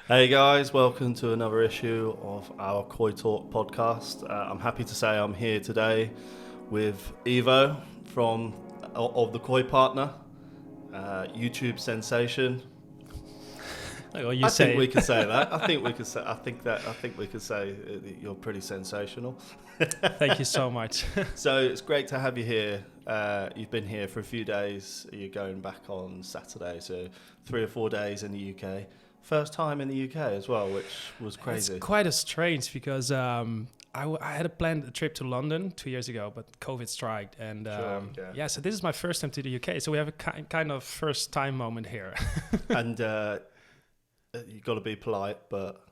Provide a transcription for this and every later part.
Hey guys, welcome to another issue of our Koi Talk podcast. I'm happy to say I'm here today with Ivo from of the Koi Partner, YouTube sensation. Like what you I think say. we could say that. I think we could say. I think we could say that you're pretty sensational. Thank you so much. So it's great to have you here. You've been here for a few days. You're going back on Saturday, so 3 or 4 days in the UK. First time in the UK as well, which was crazy. It's quite a strange because I had a planned a trip to London 2 years ago, but COVID struck, and yeah. so this is my first time to the UK. So we have a kind of first time moment here. And you've got to be polite, but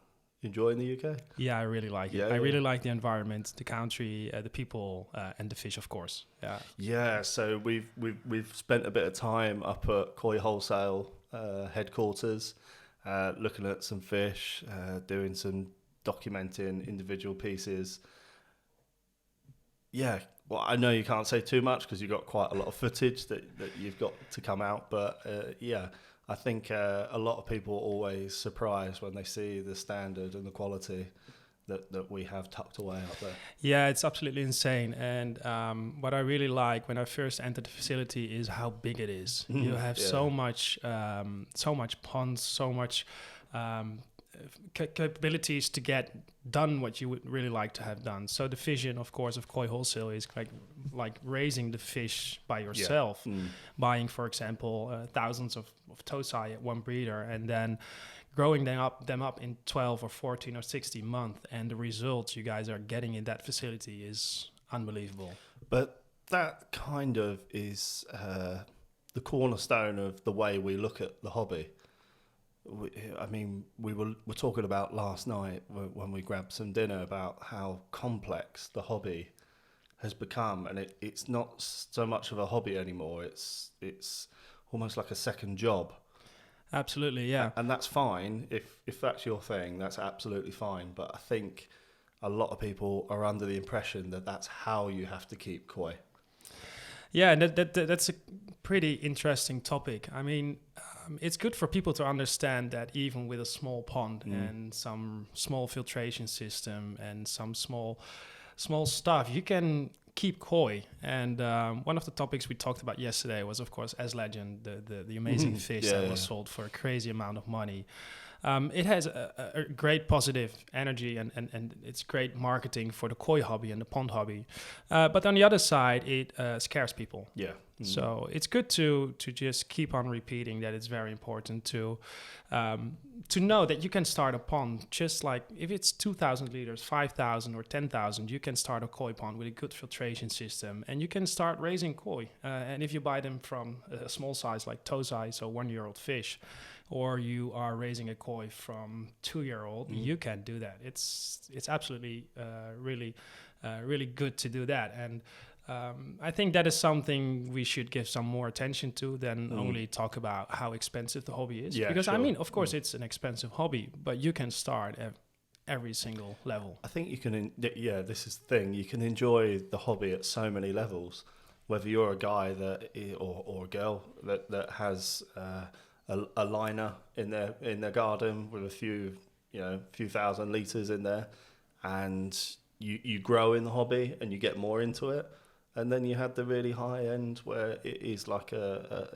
enjoying the UK. Yeah, I really like it. Yeah, I yeah. really like the environment, the country, the people, and the fish, of course. Yeah. Yeah, so we've spent a bit of time up at Koi Wholesale headquarters, looking at some fish, doing some documenting individual pieces. Yeah, well, I know you can't say too much because you've got quite a lot of footage that you've got to come out, but yeah, I think a lot of people are always surprised when they see the standard and the quality that we have tucked away out there. Yeah, it's absolutely insane. And what I really like when I first entered the facility is how big it is. You have Yeah. so much ponds, so much capabilities to get done what you would really like to have done. So the vision, of course, of Koi Wholesale is like raising the fish by yourself, buying, for example, thousands of tosai at one breeder, and then growing them up in 12 or 14 or 16 months, and the results you guys are getting in that facility is unbelievable. But that kind of is the cornerstone of the way we look at the hobby. We were talking about last night when we grabbed some dinner about how complex the hobby has become, and it's not so much of a hobby anymore. It's almost like a second job. Absolutely, yeah. And that's fine. If that's your thing, that's absolutely fine. But I think a lot of people are under the impression that that's how you have to keep koi. Yeah, and that's a pretty interesting topic. I mean, it's good for people to understand that even with a small pond and some small filtration system and some small stuff, you can keep koi. And one of the topics we talked about yesterday was, of course, As Legend, the amazing fish that was sold for a crazy amount of money. It has a great positive energy and it's great marketing for the koi hobby and the pond hobby. But on the other side, it scares people. Yeah. So it's good to just keep on repeating that it's very important to know that you can start a pond just like if it's 2,000 liters, 5,000 or 10,000, you can start a koi pond with a good filtration system and you can start raising koi. And if you buy them from a small size like tosai, so 1-year-old fish, or you are raising a koi from 2-year-old, you can do that. It's absolutely really good to do that. And I think that is something we should give some more attention to than only talk about how expensive the hobby is. Yeah, because sure. I mean, of course, it's an expensive hobby, but you can start at every single level. I think you can, this is the thing, you can enjoy the hobby at so many levels, whether you're a guy or a girl that has a liner in their garden with a few thousand liters in there, and you grow in the hobby and you get more into it, and then you have the really high end where it is like a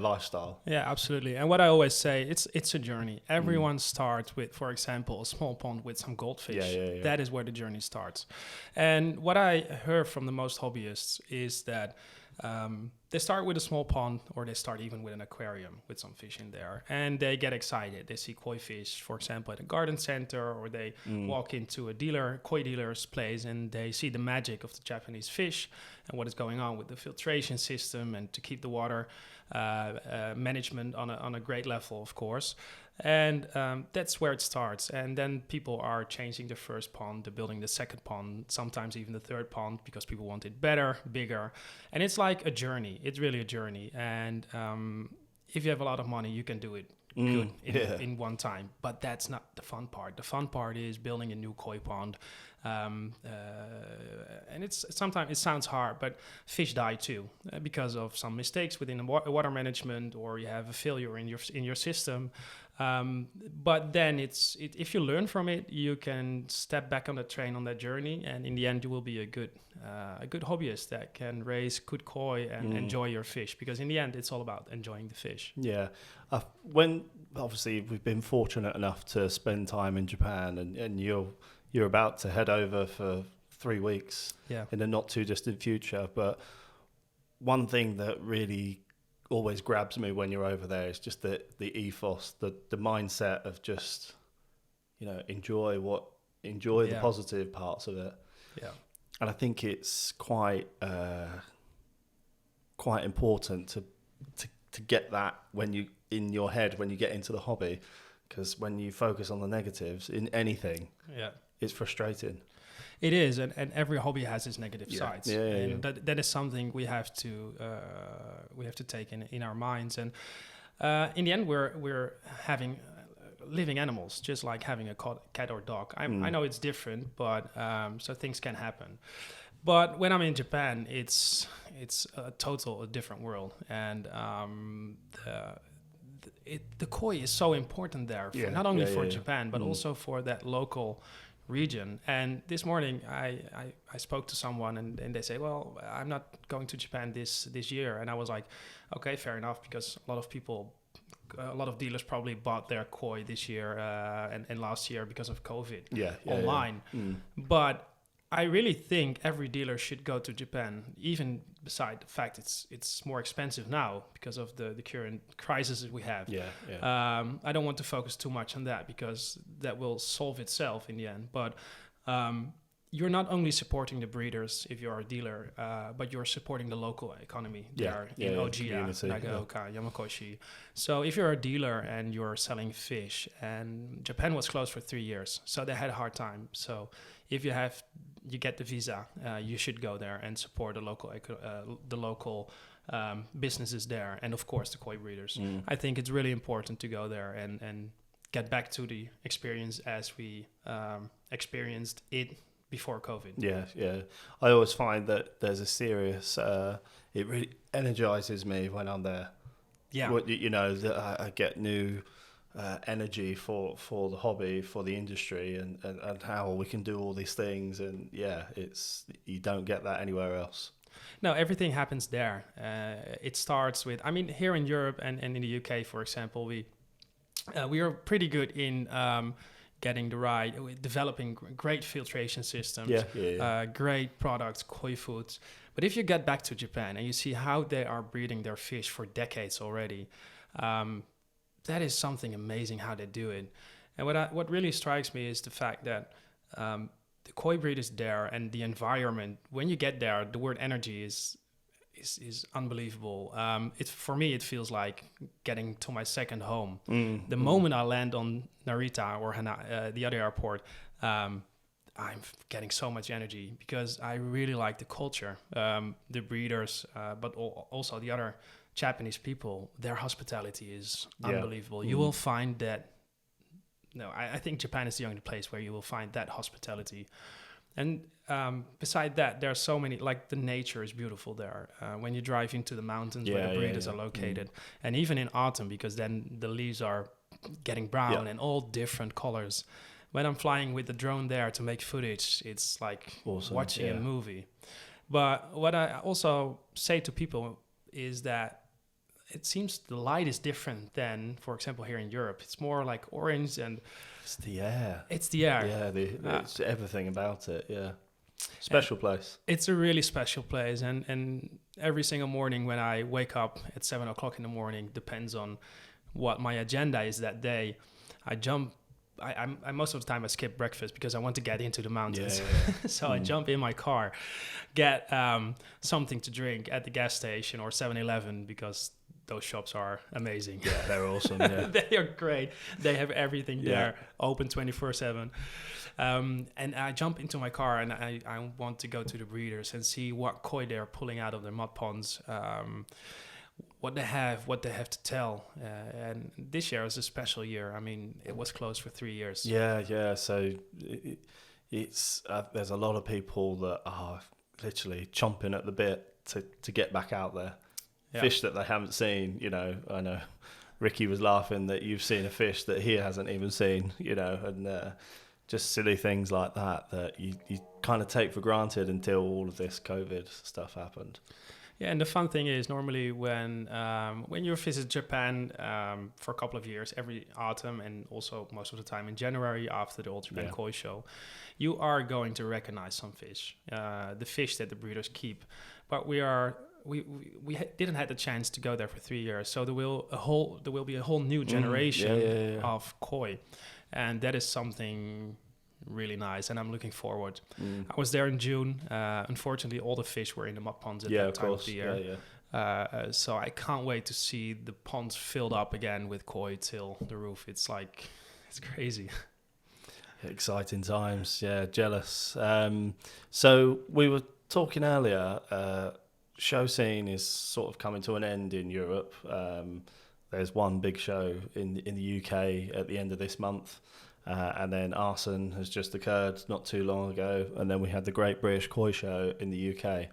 lifestyle. Yeah, absolutely. And what I always say, it's a journey. Everyone starts with, for example, a small pond with some goldfish. Yeah. That is where the journey starts. And what I heard from the most hobbyists is that they start with a small pond, or they start even with an aquarium with some fish in there, and they get excited. They see koi fish, for example, at a garden center, or they walk into a koi dealer's place, and they see the magic of the Japanese fish and what is going on with the filtration system and to keep the water management on a great level, of course. And that's where it starts. And then people are changing the first pond, they're building the second pond, sometimes even the third pond, because people want it better, bigger. And it's like a journey. It's really a journey. And if you have a lot of money, you can do it good in one time. But that's not the fun part. The fun part is building a new koi pond. And it's sometimes it sounds hard, but fish die too because of some mistakes within the water management, or you have a failure in your system. But then if you learn from it, you can step back on the train on that journey, and in the end, you will be a good hobbyist that can raise good koi and enjoy your fish. Because in the end, it's all about enjoying the fish. Yeah. When obviously we've been fortunate enough to spend time in Japan, and you're about to head over for 3 weeks in the not too distant future. But one thing that really always grabs me when you're over there is just the ethos, the mindset of just, enjoy the positive parts of it. Yeah. And I think it's quite important to get that in your head when you get into the hobby, because when you focus on the negatives in anything, it's frustrating. It is, and every hobby has its negative sides, and that is something we have to take in our minds. And in the end, we're having living animals, just like having a cat or dog. I know it's different, but so things can happen. But when I'm in Japan, it's a different world, and the koi is so important there, not only for Japan, but also for that local region. And this morning I spoke to someone, and they say, well, I'm not going to Japan this year. And I was like, okay, fair enough, because a lot of dealers probably bought their koi this year and last year because of COVID online. But I really think every dealer should go to Japan, even beside the fact it's more expensive now because of the current crisis that we have. I don't want to focus too much on that, because that will solve itself in the end. But you're not only supporting the breeders if you're a dealer, but you're supporting the local economy there in Ojiya, Nagaoka, Yamakoshi. So if you're a dealer and you're selling fish, and Japan was closed for 3 years, so they had a hard time. So if you get the visa, you should go there and support the local businesses there, and of course the koi breeders. I think it's really important to go there and get back to the experience as we experienced it before COVID. Yeah. I always find that there's a serious, it really energizes me when I'm there. Yeah. That I get new energy for the hobby, for the industry, and how we can do all these things. And you don't get that anywhere else. No, everything happens there. It starts with, here in Europe and in the UK, for example, we are pretty good in getting the right, developing great filtration systems, great products, koi foods. But if you get back to Japan and you see how they are breeding their fish for decades already, that is something amazing how they do it. And what really strikes me is the fact that the koi breeders there and the environment, when you get there, the word energy is unbelievable. For me, it feels like getting to my second home. The moment I land on Narita or the other airport, I'm getting so much energy, because I really like the culture, the breeders, but also the other Japanese people. Their hospitality is unbelievable. You will find that. No, I think Japan is the only place where you will find that hospitality. And beside that, there are so many, like the nature is beautiful there. When you drive into the mountains where the breeders are located, and even in autumn, because then the leaves are getting brown and all different colors. When I'm flying with the drone there to make footage, it's like watching a movie. But what I also say to people is that it seems the light is different than, for example, here in Europe. It's more like orange, and it's the air. It's the air. Yeah, it's everything about it. Yeah, special place. It's a really special place, and every single morning when I wake up at 7 o'clock in the morning, depends on what my agenda is that day. I jump. I most of the time I skip breakfast because I want to get into the mountains. So I jump in my car, get something to drink at the gas station or 7-Eleven, because those shops are amazing. Yeah, they're awesome. Yeah. They are great. They have everything there, open 24/7. And I jump into my car and I want to go to the breeders and see what koi they're pulling out of their mud ponds, what they have to tell. And this year was a special year. It was closed for 3 years. Yeah. So it's there's a lot of people that are literally chomping at the bit to get back out there. Fish that they haven't seen, I know Ricky was laughing that you've seen a fish that he hasn't even seen, you know, and just silly things like that you kind of take for granted until all of this COVID stuff happened. Yeah, and the fun thing is normally when you visit Japan for a couple of years, every autumn and also most of the time in January after the Old Japan Koi show, you are going to recognize some fish, the fish that the breeders keep. But we didn't have the chance to go there for 3 years, so there will be a whole new generation of koi, and that is something really nice, and I'm looking forward. I was there in June. Unfortunately, all the fish were in the mud ponds at that time of the year. So I can't wait to see the ponds filled up again with koi till the roof. It's crazy. Exciting times, jealous. So we were talking earlier, show scene is sort of coming to an end in Europe. There's one big show in the UK at the end of this month. And then Arson has just occurred not too long ago, and then we had the Great British Koi Show in the UK.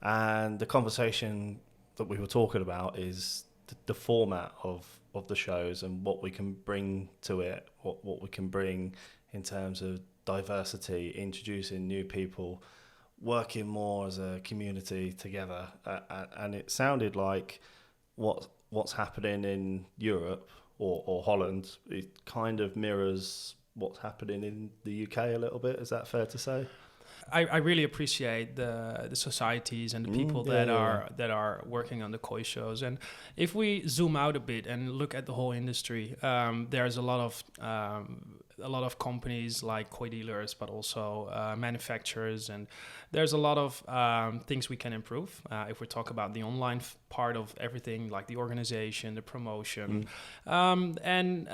And the conversation that we were talking about is the format of the shows and what we can bring to it, what we can bring in terms of diversity, introducing new people, working more as a community together. And it sounded like what's happening in Europe or Holland, it kind of mirrors what's happening in the UK a little bit. Is that fair to say? I really appreciate the societies and the people that are working on the koi shows. And if we zoom out a bit and look at the whole industry, there's a lot of companies like koi dealers, but also manufacturers, and there's a lot of things we can improve. If we talk about the online part of everything, like the organization, the promotion, and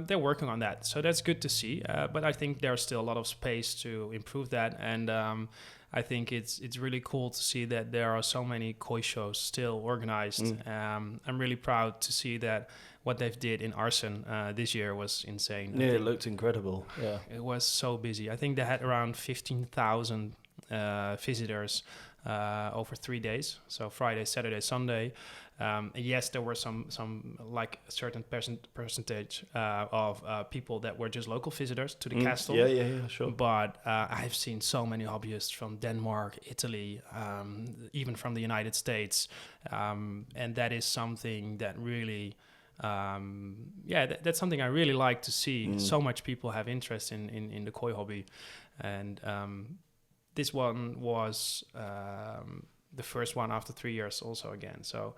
they're working on that. So that's good to see. But I think there's still a lot of space to improve that, and I think it's really cool to see that there are so many koi shows still organized. I'm really proud to see that what they've did in Arson this year was insane. Yeah, it looked incredible. Yeah, it was so busy. I think they had around 15,000 visitors over 3 days. So Friday, Saturday, Sunday. Yes, there were some like a certain percentage of people that were just local visitors to the castle. Yeah, sure. But I've seen so many hobbyists from Denmark, Italy, even from the United States, and that is something that really. That's something I really like to see. So much people have interest in the koi hobby, and this one was the first one after 3 years also again. So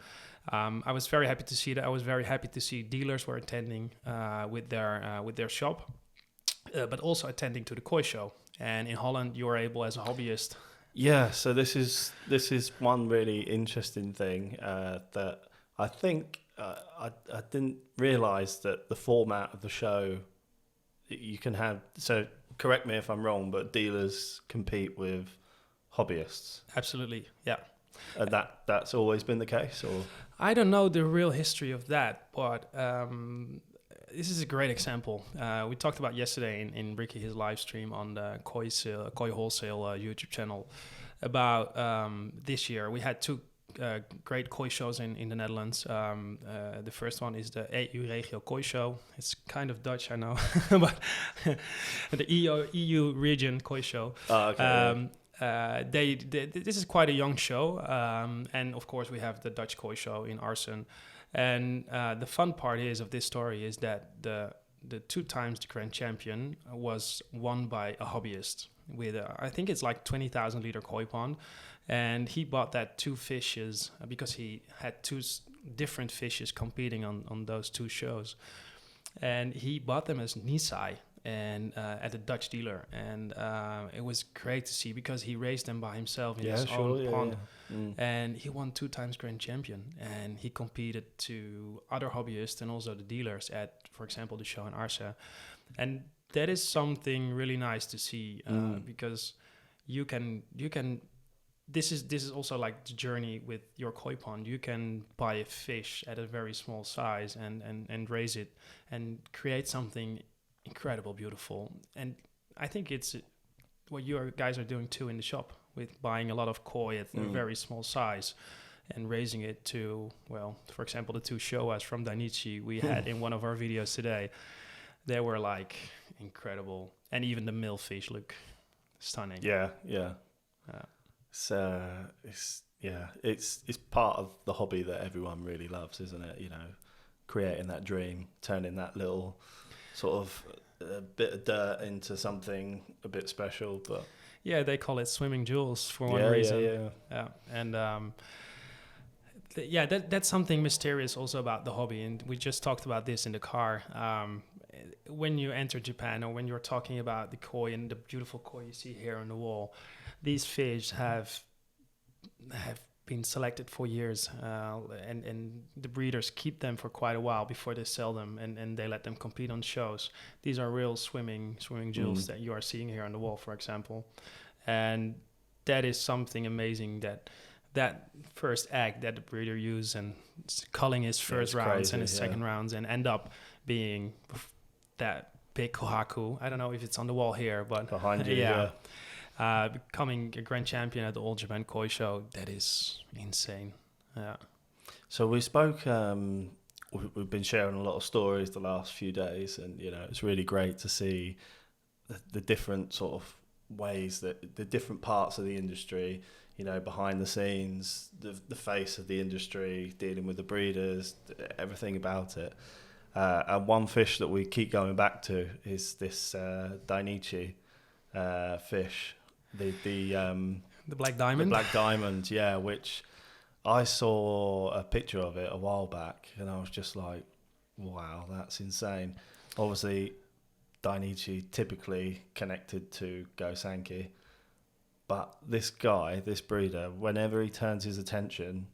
I was very happy to see that. I was very happy to see dealers were attending with their shop, but also attending to the koi show. And in Holland, you are able as a hobbyist. Yeah, so this is one really interesting thing that I think. I didn't realise that the format of the show you can have. So correct me if I'm wrong, but dealers compete with hobbyists. Absolutely, yeah. And that's always been the case, or I don't know the real history of that, but this is a great example. We talked about yesterday in Ricky his live stream on the Koi Wholesale YouTube channel about this year. We had two. Great koi shows in the Netherlands. The first one is the EU Regio Koi Show. It's kind of Dutch, I know, but the EU Region Koi Show. Oh, okay. They this is quite a young show, and of course we have the Dutch Koi Show in Arsen. And the fun part of this story is that the 2 times the grand champion was won by a hobbyist with I think it's like 20,000 liter koi pond. And he bought that 2 fishes because he had 2 different fishes competing on those 2 shows. And he bought them as Nisai and at a Dutch dealer. And it was great to see because he raised them by himself in his own pond. And he won 2 times grand champion. And he competed to other hobbyists and also the dealers at, for example, the show in Arsa. And that is something really nice to see because you can this is also like the journey with your koi pond. You can buy a fish at a very small size and raise it and create something incredible, beautiful. And I think it's what you guys are doing too in the shop with buying a lot of koi at a very small size and raising it to, well, for example, the two Showas from Dainichi we had in one of our videos today, they were like incredible. And even the millfish look stunning. Yeah. It's part of the hobby that everyone really loves, isn't it? You know, creating that dream, turning that little sort of bit of dirt into something a bit special. But yeah, they call it swimming jewels for one reason. Yeah. And that's something mysterious also about the hobby. And we just talked about this in the car. When you enter Japan, or when you're talking about the koi and the beautiful koi you see here on the wall, these fish have been selected for years, and the breeders keep them for quite a while before they sell them, and they let them compete on shows. These are real swimming jewels that you are seeing here on the wall, for example, and that is something amazing, that first egg that the breeder used and culling his first rounds and his second rounds and end up being that big kohaku. I don't know if it's on the wall here, but behind you, becoming a grand champion at the All Japan Koi Show, that is insane. Yeah. So we spoke, we've been sharing a lot of stories the last few days, and you know, it's really great to see the different sort of ways that the different parts of the industry, you know, behind the scenes, the face of the industry, dealing with the breeders, everything about it. And one fish that we keep going back to is this Dainichi fish, the Black Diamond. The Black Diamond, yeah, which I saw a picture of it a while back, and I was just like, wow, that's insane. Obviously, Dainichi typically connected to Gosanki, but this guy, this breeder, whenever he turns his attention,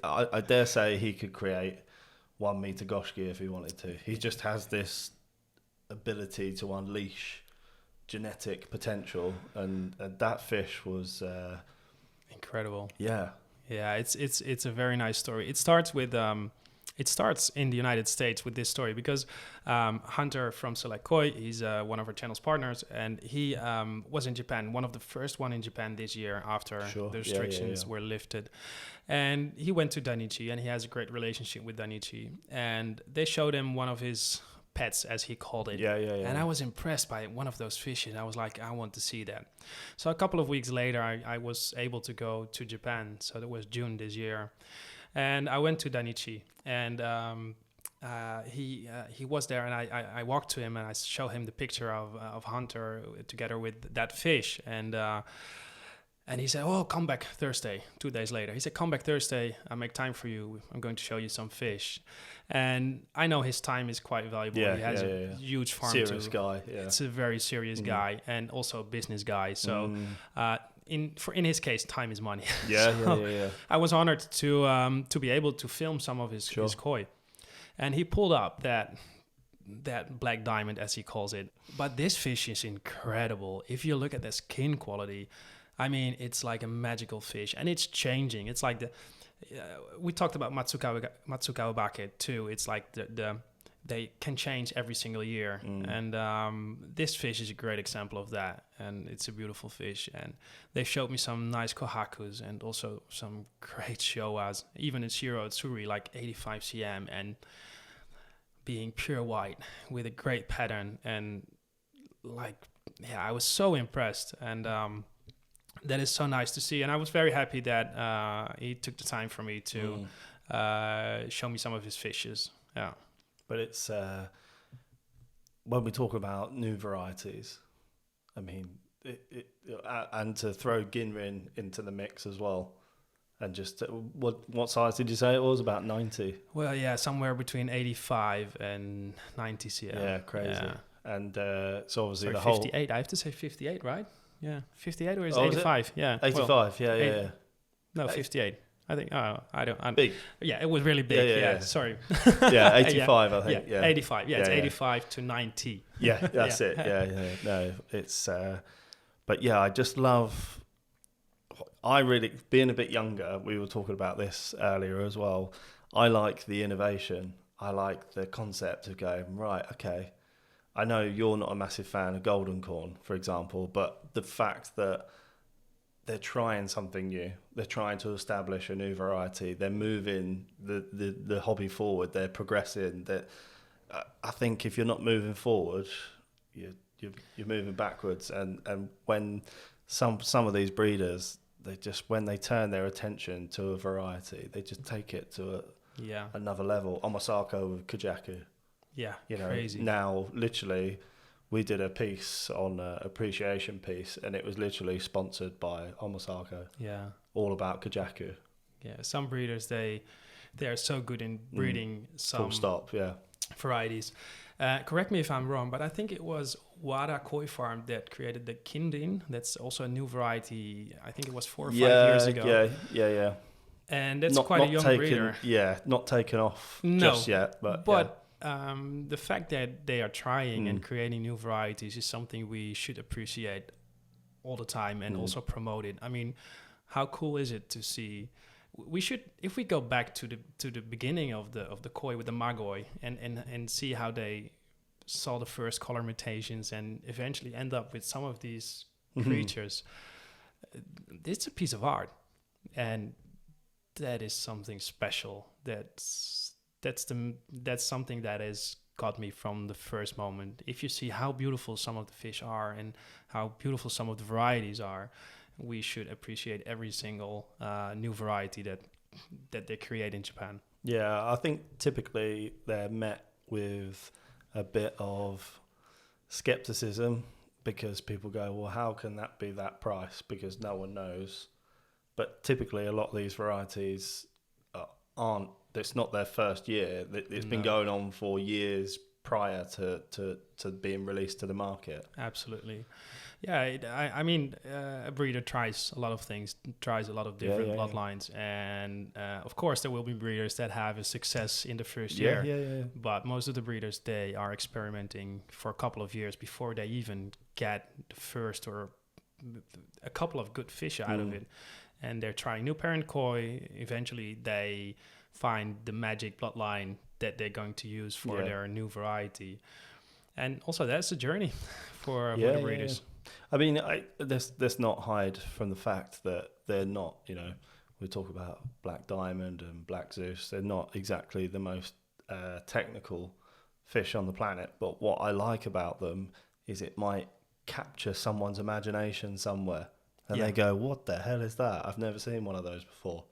I dare say he could create 1 meter Goshki if he wanted to. He just has this ability to unleash genetic potential, and that fish was incredible. Yeah, it's a very nice story. It starts in the United States with this story because Hunter from Select Koi, he's one of our channel's partners, and he was in Japan, one of the first one in Japan this year after the restrictions were lifted. And he went to Dainichi, and he has a great relationship with Dainichi. And they showed him one of his pets, as he called it. And I was impressed by one of those fish, and I was like, I want to see that. So a couple of weeks later, I was able to go to Japan. So that was June this year. And I went to Dainichi, and he was there, and I walked to him, and I showed him the picture of Hunter together with that fish, and he said, "Oh, come back Thursday." 2 days later, he said, "Come back Thursday. I'll make time for you. I'm going to show you some fish." And I know his time is quite valuable. He has a huge farm. Serious guy. Yeah. It's a very serious guy, and also a business guy. So. In his case, time is money. Yeah. I was honored to be able to film some of his koi, and he pulled up that Black Diamond, as he calls it. But this fish is incredible. If you look at the skin quality, I mean, it's like a magical fish, and it's changing. It's like we talked about Matsukawa Bake too. It's like they can change every single year. And this fish is a great example of that. And it's a beautiful fish. And they showed me some nice kohakus and also some great showas, even in Shiro Tsuri, like 85 cm and being pure white with a great pattern. And I was so impressed. And that is so nice to see. And I was very happy that he took the time for me to show me some of his fishes. Yeah. But it's when we talk about new varieties, I mean, and to throw Ginrin into the mix as well, and just what size did you say it was? About 90. Well, yeah, somewhere between 85 and 90 cm. Yeah, crazy. Yeah. And so obviously the 58. I have to say 58, right? Yeah, 58 or is 85? Yeah, 85. Well, yeah. No, 58. I think. I'm big. Yeah, it was really big. Yeah. Sorry. Yeah, 85. I think. Yeah, 85. Yeah, it's 85 to 90. Yeah, that's it. Yeah. No, it's. But yeah, I just love. I really, being a bit younger, we were talking about this earlier as well. I like the innovation. I like the concept of going, right, okay, I know you're not a massive fan of Golden Corn, for example, but the fact that they're trying something new, They're trying to establish a new variety. They're moving the hobby forward. They're progressing. I think if you're not moving forward, you're moving backwards. And when some of these breeders, when they turn their attention to a variety, they just take it to another level. Omasako with Kajaku. Yeah, crazy. Now, literally, we did a piece on appreciation piece, and it was literally sponsored by Omasako. Yeah, all about Kajaku. Yeah, some breeders they are so good in breeding some full stop. Yeah, varieties. Correct me if I'm wrong, but I think it was Wada Koi Farm that created the Kindin. That's also a new variety. I think it was 4 or 5 years ago. Yeah. And that's quite a young breeder. Yeah, not taken off just yet. But the fact that they are trying and creating new varieties is something we should appreciate all the time and also promote it. I mean, how cool is it to see? We should, if we go back to the beginning of the koi with the Magoi and see how they saw the first color mutations and eventually end up with some of these creatures. It's a piece of art, and that is something special. That's something that has got me from the first moment. If you see how beautiful some of the fish are and how beautiful some of the varieties are, we should appreciate every single new variety that they create in Japan. Yeah, I think typically they're met with a bit of skepticism because people go, well, how can that be that price? Because no one knows. But typically a lot of these varieties aren't, it's not their first year. It's been going on for years prior to being released to the market. Absolutely. Yeah, I mean, a breeder tries a lot of things, tries a lot of different bloodlines. And of course, there will be breeders that have a success in the first year. Yeah. But most of the breeders, they are experimenting for a couple of years before they even get the first or a couple of good fish out of it. And they're trying new parent koi. Eventually, they find the magic bloodline that they're going to use for their new variety. And also, that's a journey for the breeders. Yeah. I mean, let's not hide from the fact that they're not, we talk about Black Diamond and Black Zeus. They're not exactly the most technical fish on the planet. But what I like about them is it might capture someone's imagination somewhere. And they go, what the hell is that? I've never seen one of those before.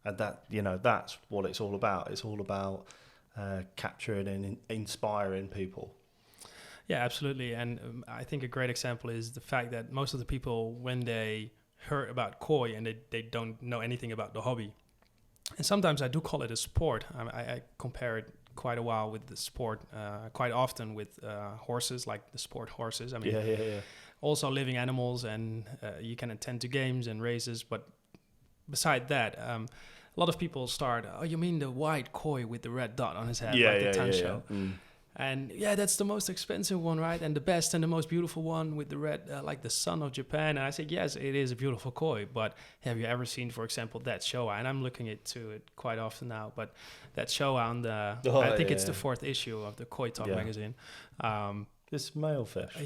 And that, that's what it's all about. It's all about capturing and inspiring people. Yeah, absolutely. And I think a great example is the fact that most of the people, when they heard about koi and they don't know anything about the hobby, and sometimes I do call it a sport. I compare it quite a while with the sport, quite often with horses, like the sport horses. I mean, also living animals, and you can attend to games and races. But beside that, a lot of people start, oh, you mean the white koi with the red dot on his head, like the Tansho? And that's the most expensive one, right? And the best and the most beautiful one with the red, like the sun of Japan. And I said, yes, it is a beautiful koi. But have you ever seen, for example, that Showa? And I'm looking into it quite often now. But that Showa on the, I think it's the 4th issue of the Koi Talk magazine. This male fish.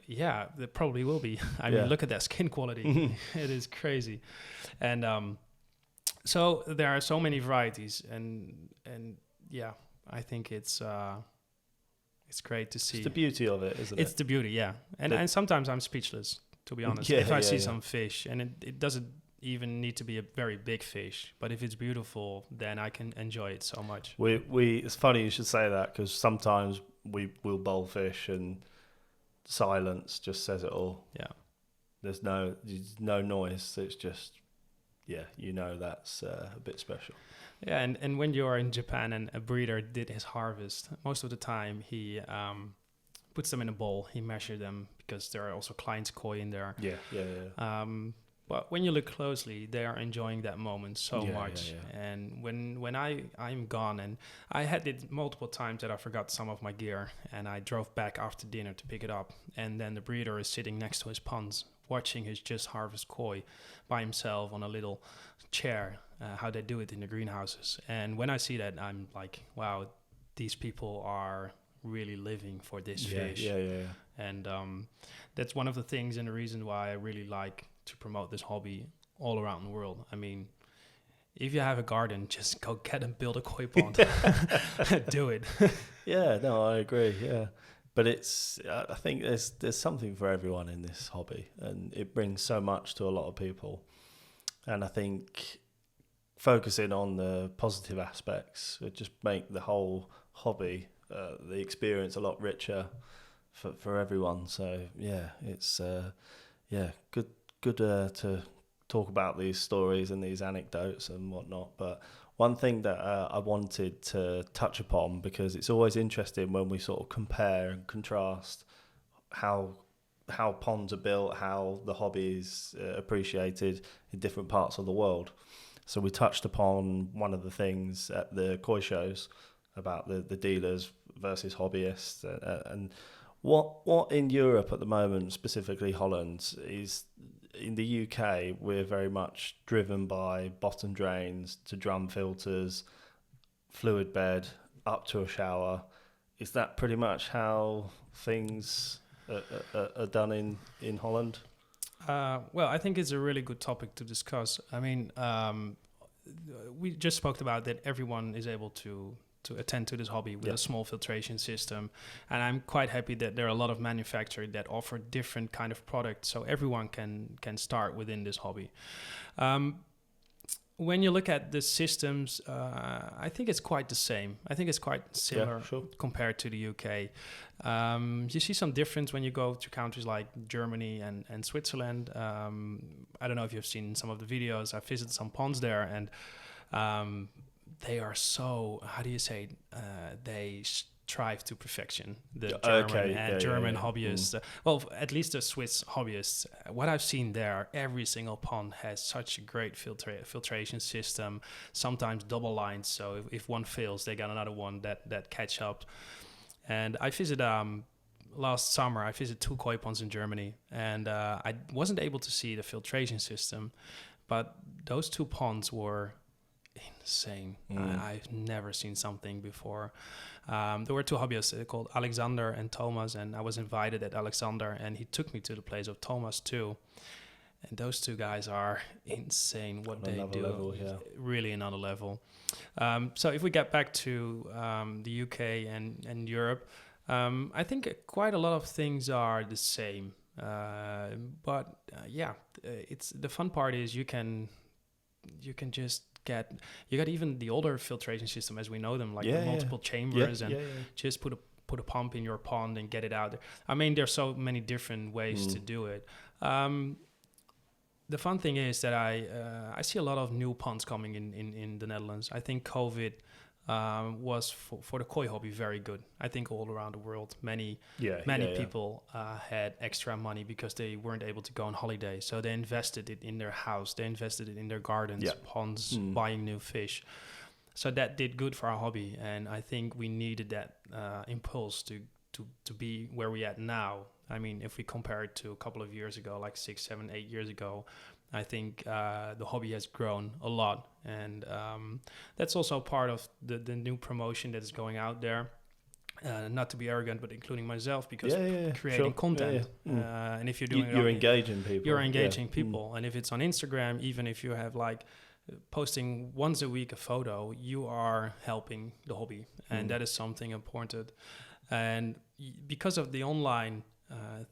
Yeah, it probably will be. I mean, look at that skin quality. It is crazy. And so there are so many varieties. And I think it's great to see. It's the beauty of it, isn't it? It's the beauty, yeah. And sometimes I'm speechless, to be honest. If I see some fish, and it doesn't even need to be a very big fish, but if it's beautiful, then I can enjoy it so much. It's funny you should say that, because sometimes we'll bowl fish and silence just says it all. Yeah. There's no noise. It's just, that's a bit special. Yeah, and when you're in Japan and a breeder did his harvest, most of the time he puts them in a bowl. He measures them because there are also clients koi in there. Yeah. But when you look closely, they are enjoying that moment so much. Yeah. And when I'm gone, and I had it multiple times that I forgot some of my gear, and I drove back after dinner to pick it up, and then the breeder is sitting next to his ponds, watching his just harvest koi by himself on a little chair, how they do it in the greenhouses. And when I see that, I'm like, wow, these people are really living for this fish. Yeah. And that's one of the things and the reason why I really like to promote this hobby all around the world. I mean, if you have a garden, just go get and build a koi pond. Do it. Yeah, no, I agree. Yeah, but I think there's something for everyone in this hobby, and it brings so much to a lot of people. And I think focusing on the positive aspects would just make the whole hobby, the experience, a lot richer for everyone. So yeah, it's good to talk about these stories and these anecdotes and whatnot. But one thing that I wanted to touch upon, because it's always interesting when we sort of compare and contrast how ponds are built, how the hobby is appreciated in different parts of the world. So we touched upon one of the things at the koi shows about the dealers versus hobbyists, and what in Europe at the moment, specifically Holland, is in the UK we're very much driven by bottom drains to drum filters, fluid bed, up to a shower. Is that pretty much how things are done in Holland? Well, I think it's a really good topic to discuss. I mean, we just spoke about that everyone is able to attend to this hobby with a small filtration system, and I'm quite happy that there are a lot of manufacturers that offer different kind of products, so everyone can start within this hobby. When you look at the systems, I think it's quite the same. I think it's quite similar compared to the UK. You see some difference when you go to countries like Germany and Switzerland. I don't know if you've seen some of the videos. I visited some ponds there, and they are so, how do you say, they strive to perfection, the German hobbyists. Well, at least the Swiss hobbyists. What I've seen there, every single pond has such a great filtration system, sometimes double lines, so if one fails, they got another one that catch up. And I visited, last summer, I visited 2 koi ponds in Germany, and I wasn't able to see the filtration system, but those 2 ponds were insane. I've never seen something before. There were 2 hobbyists called Alexander and Thomas, and I was invited at Alexander, and he took me to the place of Thomas too. And those 2 guys are insane. What they do, level, really another level. So if we get back to the UK and Europe, I think quite a lot of things are the same. But it's the fun part is you can just you got even the older filtration system as we know them, like the multiple chambers, and just put a pump in your pond and get it out there. I mean, there's so many different ways to do it. The fun thing is that I see a lot of new ponds coming in the Netherlands. I think COVID was for the koi hobby very good. I think all around the world, many people had extra money because they weren't able to go on holiday. So they invested it in their house. They invested it in their gardens, ponds, buying new fish. So that did good for our hobby. And I think we needed that impulse to be where we're at now. I mean, if we compare it to a couple of years ago, like 6, 7, 8 years ago, I think the hobby has grown a lot, and that's also part of the new promotion that is going out there. Not to be arrogant, but including myself, because creating content. And if you're doing you're engaging people. You're engaging people, and if it's on Instagram, even if you have like posting once a week a photo, you are helping the hobby, and that is something important. And because of the online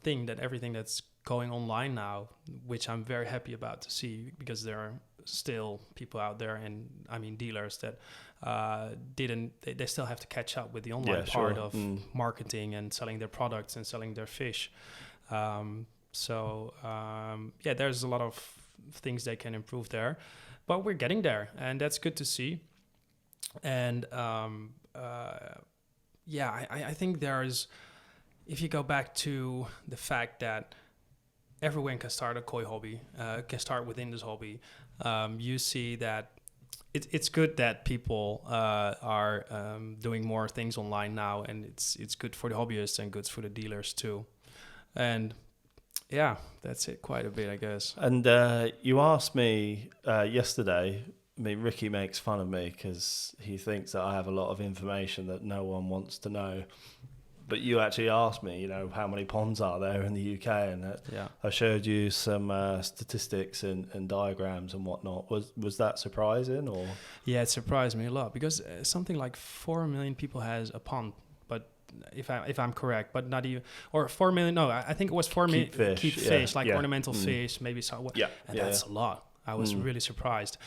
thing, that everything that's going online now, which I'm very happy about to see, because there are still people out there, and I mean dealers that they still have to catch up with the online part of marketing and selling their products and selling their fish. There's a lot of things they can improve there, but we're getting there, and that's good to see. And I think there's, if you go back to the fact that everyone can start a koi hobby, can start within this hobby, you see that it's good that people are doing more things online now, and it's good for the hobbyists and good for the dealers too. And that's it quite a bit, I guess. And you asked me yesterday, I mean, Ricky makes fun of me because he thinks that I have a lot of information that no one wants to know. But you actually asked me, how many ponds are there in the UK, and I showed you some statistics and diagrams and whatnot. Was that surprising, or? Yeah, it surprised me a lot because something like 4 million people has a pond, but if I'm correct, but not even, or 4 million. No, I think it was 4 million keep fish, like ornamental fish, maybe so. Yeah, and that's a lot. I was really surprised,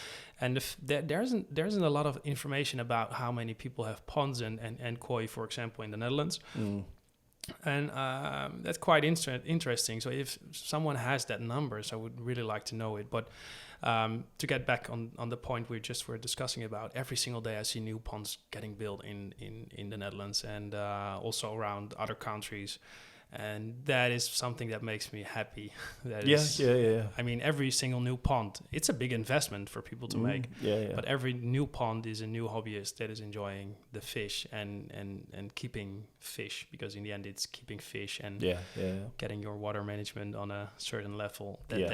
and there isn't a lot of information about how many people have ponds and koi, for example, in the Netherlands. And that's quite interesting. So if someone has that numbers, I would really like to know it. But to get back on the point we just were discussing about, every single day I see new ponds getting built in the Netherlands and also around other countries. And that is something that makes me happy. Yeah. I mean, every single new pond, it's a big investment for people to make. Yeah. But every new pond is a new hobbyist that is enjoying the fish and keeping fish, because in the end it's keeping fish and getting your water management on a certain level that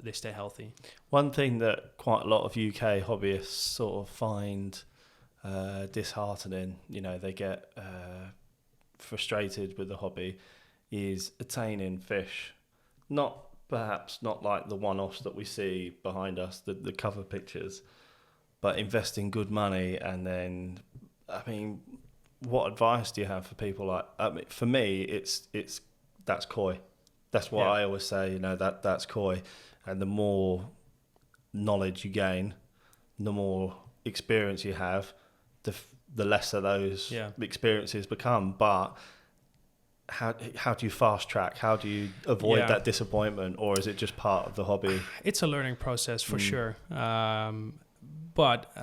they stay healthy. One thing that quite a lot of UK hobbyists sort of find disheartening, they get frustrated with the hobby, is attaining fish. Perhaps not like the one-offs that we see behind us, the cover pictures, but investing good money. And then, I mean, what advice do you have for people like? For me, that's koi. That's what I always say. That's koi, and the more knowledge you gain, the more experience you have, the lesser those experiences become. But how do you fast track? How do you avoid that disappointment, or is it just part of the hobby? It's a learning process for sure. But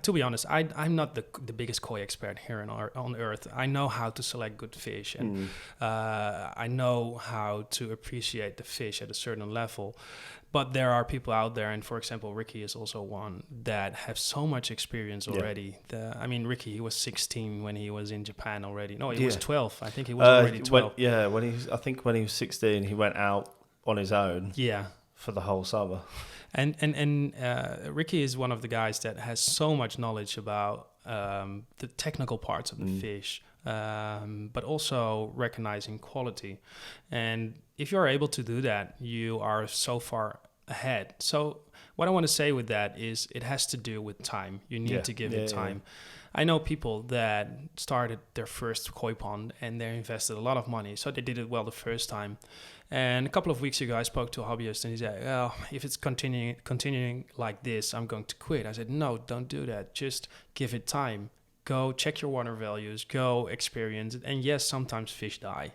to be honest, I'm not the biggest koi expert here on Earth. I know how to select good fish, and I know how to appreciate the fish at a certain level. But there are people out there, and for example, Ricky is also one that have so much experience already. Ricky, he was 16 when he was in Japan already. No, he was 12. I think he was already 12. When he was 16, he went out on his own. Yeah. For the whole summer. And Ricky is one of the guys that has so much knowledge about the technical parts of the fish, but also recognizing quality. And if you're able to do that, you are so far ahead. So what I want to say with that is it has to do with time. You need to give it time. I know people that started their first koi pond and they invested a lot of money, so they did it well the first time. And a couple of weeks ago, I spoke to a hobbyist and he said, "Oh, if it's continuing like this, I'm going to quit." I said, "No, don't do that. Just give it time. Go check your water values, go experience it. And yes, sometimes fish die.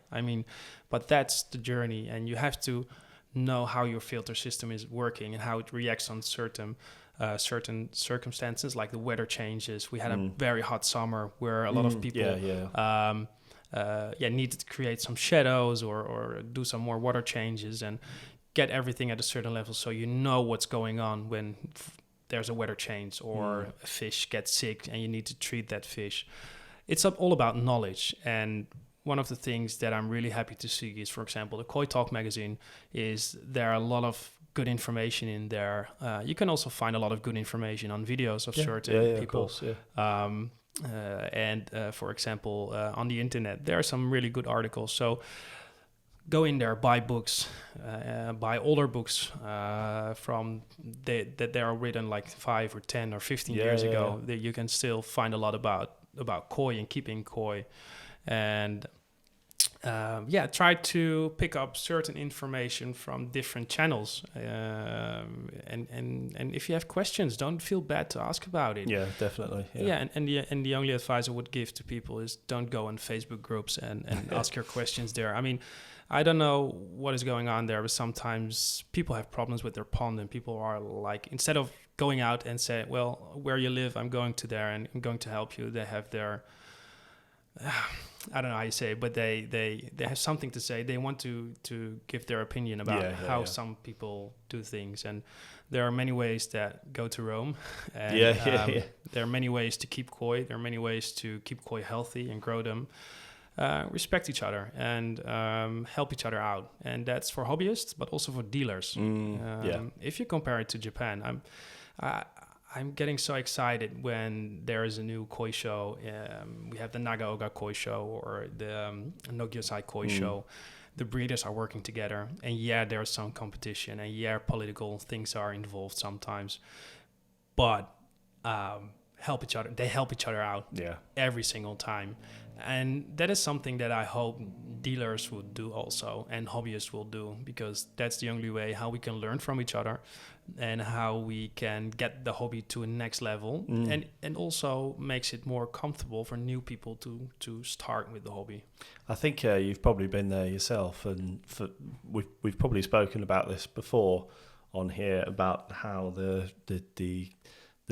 But that's the journey, and you have to know how your filter system is working and how it reacts on certain circumstances, like the weather changes. We had a very hot summer where a lot of people needed to create some shadows or do some more water changes and get everything at a certain level, so you know what's going on when there's a weather change or a fish gets sick and you need to treat that fish. It's all about knowledge. And one of the things that I'm really happy to see is, for example, the Koi Talk magazine, is there are a lot of good information in there. You can also find a lot of good information on videos of certain people. Of course, for example, on the internet, there are some really good articles. So go in there, buy books, buy older books that they are written like 5 or 10 or 15 years ago. That you can still find a lot about koi and keeping koi. And try to pick up certain information from different channels. And if you have questions, don't feel bad to ask about it. Yeah, definitely. And the only advice I would give to people is don't go on Facebook groups and ask your questions there. I don't know what is going on there, but sometimes people have problems with their pond, and people are like, instead of going out and say, well, where you live, I'm going to there and I'm going to help you, they have their I don't know how you say it, but they have something to say. They want to give their opinion about how some people do things. And there are many ways that go to Rome. And, there are many ways to keep koi. There are many ways to keep koi healthy and grow them. Respect each other and help each other out. And that's for hobbyists, but also for dealers. If you compare it to Japan, I'm getting so excited when there is a new koi show. We have the Nagaoka koi show or the Nogyosai koi show. The breeders are working together, and yeah, there's some competition, and yeah, political things are involved sometimes, but help each other. They help each other out every single time, and that is something that I hope dealers will do also, and hobbyists will do, because that's the only way how we can learn from each other, and how we can get the hobby to a next level, and also makes it more comfortable for new people to start with the hobby. I think you've probably been there yourself, and we've probably spoken about this before on here about how the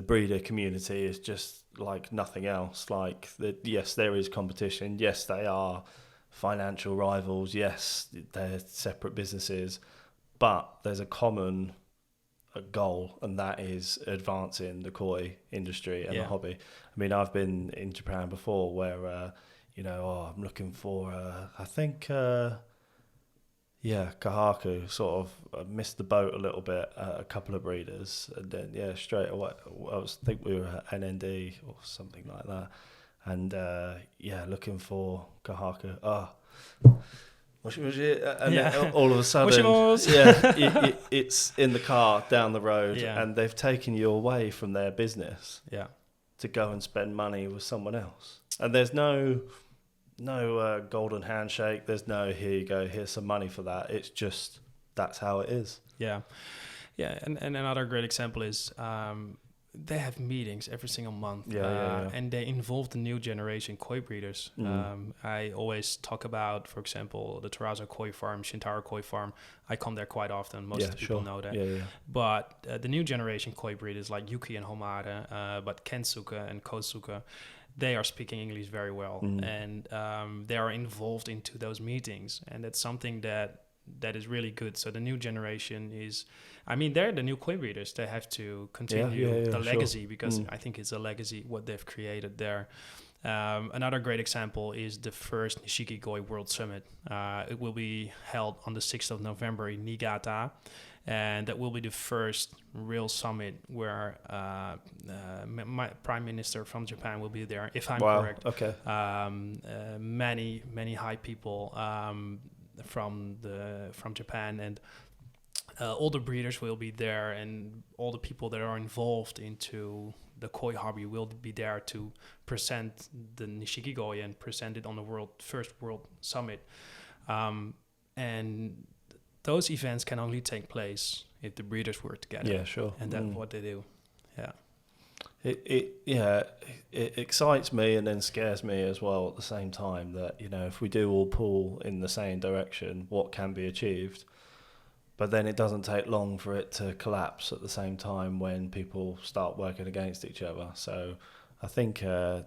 breeder community is just like nothing else. Like yes, there is competition. Yes, they are financial rivals. Yes, they're separate businesses, but there's a common goal, and that is advancing the koi industry and the hobby. I mean, I've been in Japan before where I'm looking for I think Kahaku sort of missed the boat a little bit at a couple of breeders, and then straight away I think we were at NND or something like that, and looking for Kahaku. And then all of a sudden, it's in the car down the road, and they've taken you away from their business to go and spend money with someone else. And there's no golden handshake. There's no, here you go, here's some money for that. It's just, that's how it is. Yeah. And another great example is they have meetings every single month, and they involve the new generation koi breeders. I always talk about, for example, the Tarazo Koi Farm, Shintaro Koi Farm. I come there quite often. Most of the people know that. But the new generation koi breeders like Yuki and Homare, but Kensuke and Kosuke, they are speaking English very well, and they are involved into those meetings, and that's something that is really good. So the new generation is, I mean, they're the new koi breeders. They have to continue the legacy, because I think it's a legacy what they've created there. Another great example is the first Nishiki Koi World Summit. It will be held on the 6th of November in Niigata, and that will be the first real summit where my Prime Minister from Japan will be there, if I'm correct. Okay. Many high people from Japan, and all the breeders will be there, and all the people that are involved into the koi hobby will be there to present the Nishiki Koi and present it on the first world summit. And those events can only take place if the breeders work together. Yeah, sure. And that's what they do. Yeah. It excites me and then scares me as well at the same time, that if we do all pull in the same direction, what can be achieved. But then it doesn't take long for it to collapse at the same time when people start working against each other. So I think the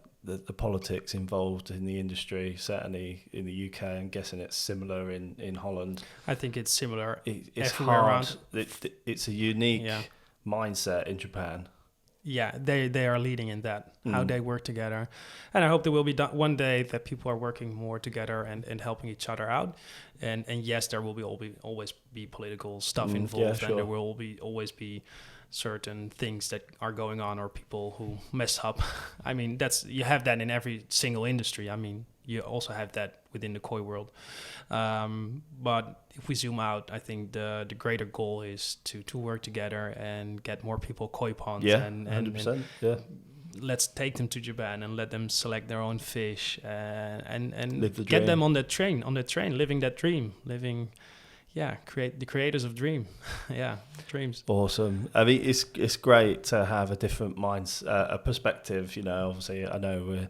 politics involved in the industry, certainly in the UK, I'm guessing it's similar in Holland. I think it's similar. It's hard. It's a unique mindset in Japan. Yeah, they are leading in that, how they work together. And I hope there will be one day that people are working more together and helping each other out. And yes, there will always be political stuff involved, and there will always be certain things that are going on, or people who mess up. I mean, you have that in every single industry. I mean, you also have that within the koi world. But if we zoom out, I think the greater goal is to work together and get more people koi ponds. And 100%. Let's take them to Japan and let them select their own fish, and dream. Get them on the train, living that dream, create the creators of dream. Dreams. Awesome. I mean, it's great to have a different a perspective. Obviously, I know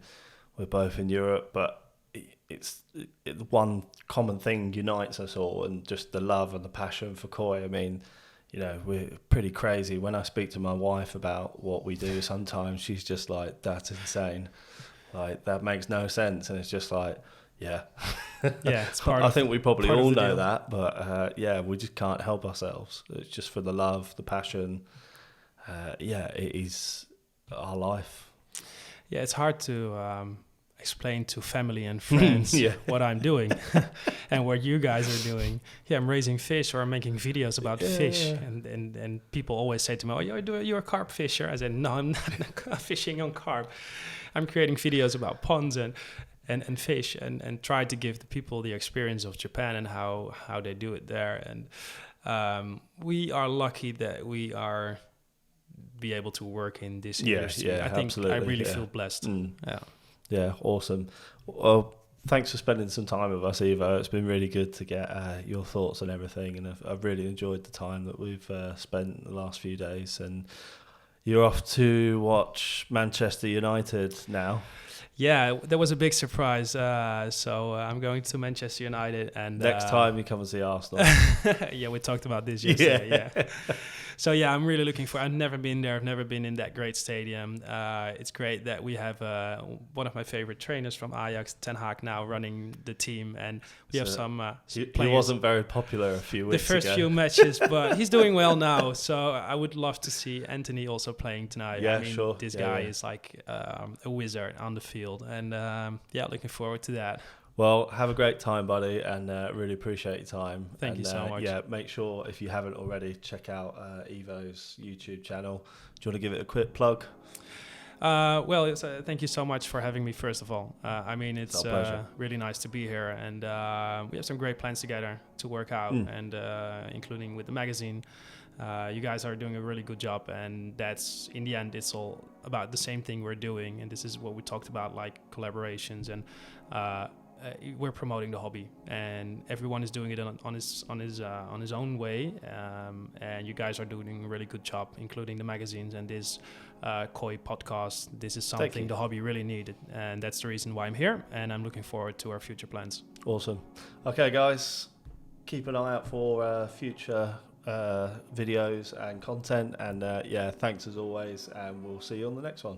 we're both in Europe, but it's one common thing unites us all, and just the love and the passion for koi. I mean, we're pretty crazy. When I speak to my wife about what we do, sometimes she's just like, "That's insane. Like, that makes no sense." And it's just like, it's part I think we probably all know that, but we just can't help ourselves. It's just for the love, the passion. It is our life. Yeah, it's hard to explain to family and friends Yeah. what I'm doing and what you guys are doing. Yeah, I'm raising fish or I'm making videos about fish. And people always say to me, oh, you're a carp fisher. I said, no, I'm not fishing on carp. I'm creating videos about ponds and fish and try to give the people the experience of Japan and how they do it there. And we are lucky that we are be able to work in this industry. Yeah, I think absolutely, I really feel blessed. Yeah, awesome. Well, thanks for spending some time with us, Ivo. It's been really good to get your thoughts on everything, and I've really enjoyed the time that we've spent the last few days. And you're off to watch Manchester United now. Yeah, that was a big surprise. So I'm going to Manchester United, and Next time you come and see Arsenal. yeah, we talked about this yesterday. Yeah. So yeah, I'm really looking for. I've never been there. I've never been in that great stadium. It's great that we have one of my favorite trainers from Ajax, Ten Hag, now running the team, and we have some. He players. wasn't very popular a few weeks ago. The first few matches, but he's doing well now. So I would love to see Anthony also playing tonight. Yeah, I mean, sure. This guy is like a wizard on the field, and yeah, looking forward to that. Well, have a great time, buddy, and really appreciate your time. Thank you so much. Yeah, make sure, if you haven't already, check out Ivo's YouTube channel. Do you want to give it a quick plug? Well, thank you so much for having me, first of all. I mean, it's really nice to be here, and we have some great plans together to work out, and including with the magazine. You guys are doing a really good job, and that's, in the end, it's all about the same thing we're doing, and this is what we talked about, like collaborations, and we're promoting the hobby, and everyone is doing it on his own way, and you guys are doing a really good job, including the magazines and this Koi podcast. This is something the hobby really needed, and that's the reason why I'm here, and I'm looking forward to our future plans. Awesome. Okay, guys, keep an eye out for future videos and content, and yeah, thanks as always, and we'll see you on the next one.